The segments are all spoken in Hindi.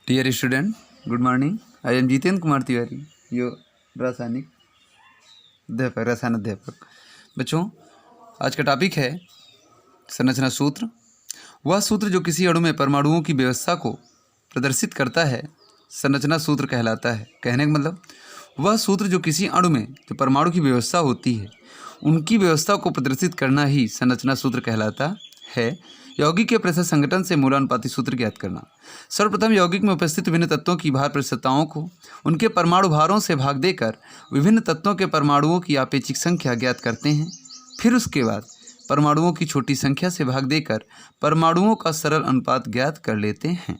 Dear student, good morning. I am Jitendra Kumar Tiwari, your रासायनिक अध्यापक। बच्चों, आज का टॉपिक है संरचना सूत्र। वह सूत्र जो किसी अणु में परमाणुओं की व्यवस्था को प्रदर्शित करता है संरचना सूत्र कहलाता है। कहने का मतलब, वह सूत्र जो किसी अणु में जो परमाणु की व्यवस्था होती है उनकी व्यवस्था को प्रदर्शित करना ही संरचना सूत्र कहलाता है। यौगिक के प्रतिशत संगठन से मूलानुपाती सूत्र ज्ञात करना। सर्वप्रथम यौगिक में उपस्थित विभिन्न तत्वों की भार प्रतिशतताओं को उनके परमाणु भारों से भाग देकर विभिन्न तत्वों के परमाणुओं की आपेक्षिक संख्या ज्ञात करते हैं। फिर उसके बाद परमाणुओं की छोटी संख्या से भाग देकर परमाणुओं का सरल अनुपात ज्ञात कर लेते हैं।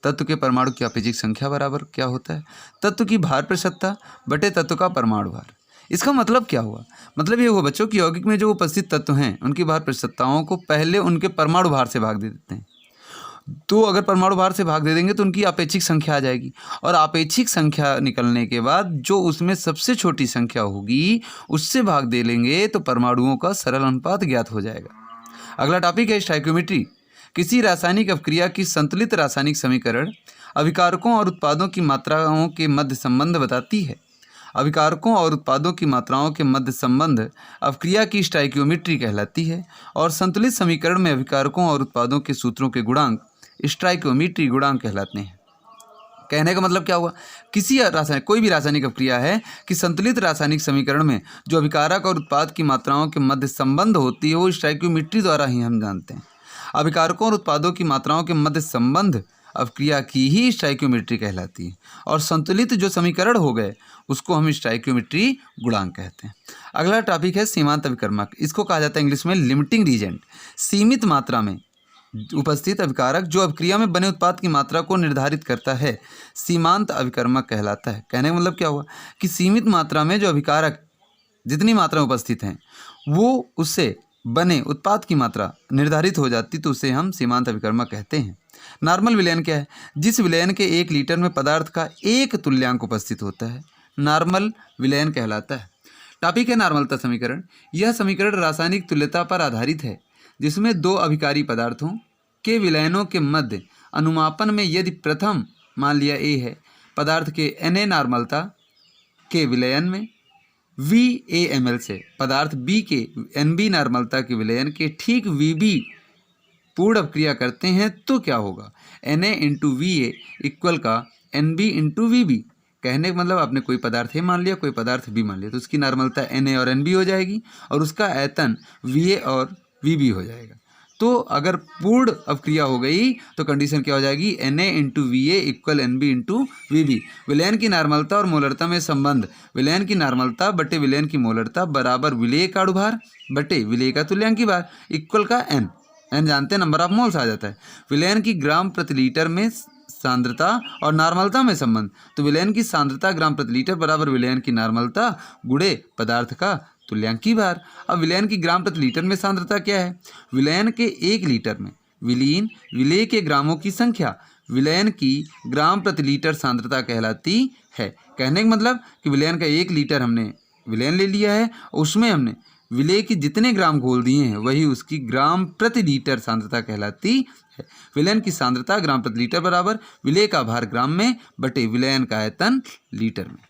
तत्व के परमाणु की आपेक्षिक संख्या बराबर क्या होता है? तत्व की भार प्रतिशतता बटे तत्व का परमाणु भार। इसका मतलब क्या हुआ? मतलब ये हुआ बच्चों कि यौगिक में जो उपस्थित तत्व हैं उनकी भार प्रतिशतताओं को पहले उनके परमाणु भार से भाग दे देते हैं। तो अगर परमाणु भार से भाग दे देंगे तो उनकी आपेक्षिक संख्या आ जाएगी, और आपेक्षिक संख्या निकलने के बाद जो उसमें सबसे छोटी संख्या होगी उससे भाग दे लेंगे तो परमाणुओं का सरल अनुपात ज्ञात हो जाएगा। अगला टॉपिक है स्टोइकियोमेट्री। किसी रासायनिक अपक्रिया की संतुलित रासायनिक समीकरण अभिकारकों और उत्पादों की मात्राओं के मध्य संबंध बताती है। अभिकारकों और उत्पादों की मात्राओं के मध्य संबंध अपक्रिया की स्टोइकियोमेट्री कहलाती है, और संतुलित समीकरण में अभिकारकों और उत्पादों के सूत्रों के गुणांक स्टोइकियोमेट्री गुणांक कहलाते हैं। कहने का मतलब क्या हुआ? कोई भी रासायनिक अपक्रिया है कि संतुलित रासायनिक समीकरण में जो अभिकारक और उत्पाद की मात्राओं के मध्य संबंध होती है वो स्टोइकियोमेट्री द्वारा ही हम जानते हैं। अभिकारकों और उत्पादों की मात्राओं के मध्य संबंध अपक्रिया की ही स्टोइकियोमेट्री कहलाती है, और संतुलित जो समीकरण हो गए उसको हम स्टोइकियोमेट्री गुणांक कहते हैं। अगला टॉपिक है सीमांत अभिकर्मक। इसको कहा जाता है इंग्लिश में लिमिटिंग रीजेंट। सीमित मात्रा में उपस्थित अभिकारक जो अभिक्रिया में बने उत्पाद की मात्रा को निर्धारित करता है सीमांत अभिकर्मक कहलाता है। कहने का मतलब क्या हुआ कि सीमित मात्रा में जो अभिकारक जितनी मात्रा में उपस्थित हैं वो उससे बने उत्पाद की मात्रा निर्धारित हो जाती तो उसे हम सीमांत अभिकर्मक कहते हैं। नॉर्मल विलयन क्या है? जिस विलयन के 1 लीटर में पदार्थ का एक तुल्यांक उपस्थित होता है नॉर्मल विलयन कहलाता है। टॉपिक है नॉर्मलता समीकरण। यह समीकरण रासायनिक तुल्यता पर आधारित है जिसमें 2 अभिकारी पदार्थों के विलयनों के मध्य अनुमापन में यदि प्रथम मान लिया A है पदार्थ के Na नॉर्मलता के विलयन में VAmL से पदार्थ B के NB नॉर्मलता के विलयन के ठीक VB पूर्ण अपक्रिया करते हैं तो क्या होगा? Na इंटू VA इक्वल का NB इंटू VB। कहने का मतलब आपने कोई पदार्थ A मान लिया, कोई पदार्थ B मान लिया, तो उसकी नॉर्मलता Na और NB हो जाएगी और उसका आयतन VA और VB हो जाएगा। तो अगर पूर्ण अपक्रिया हो गई तो कंडीशन क्या हो जाएगी? Na into VA equal NB into VB। विलयन की नॉर्मलता और मोलरता में संबंध विलयन की नॉर्मलता बटे विलयन की मोलरता बराबर विलेय का अणुभार बटे विलेय का तुल्यांकी भार इक्वल का n जानते हैं नंबर ऑफ मोल्स आ जाता है। विलयन की ग्राम प्रति लीटर में सांद्रता और नॉर्मलता में संबंध, तो विलयन की सांद्रता ग्राम प्रति लीटर बराबर विलयन की नॉर्मलता गुणे पदार्थ का तुल्यांकी भार। अब विलयन की ग्राम प्रति लीटर में सांद्रता क्या है? विलयन के 1 लीटर में विलीन विलेय के ग्रामों की संख्या विलयन की ग्राम प्रति लीटर सांद्रता कहलाती है। कहने का मतलब कि विलयन का 1 लीटर हमने विलयन ले लिया है, उसमें हमने विलेय के जितने ग्राम घोल दिए हैं वही उसकी ग्राम प्रति लीटर सांद्रता कहलाती है। विलयन की सांद्रता ग्राम प्रति लीटर बराबर विलेय का भार ग्राम में बटे विलयन का आयतन लीटर में।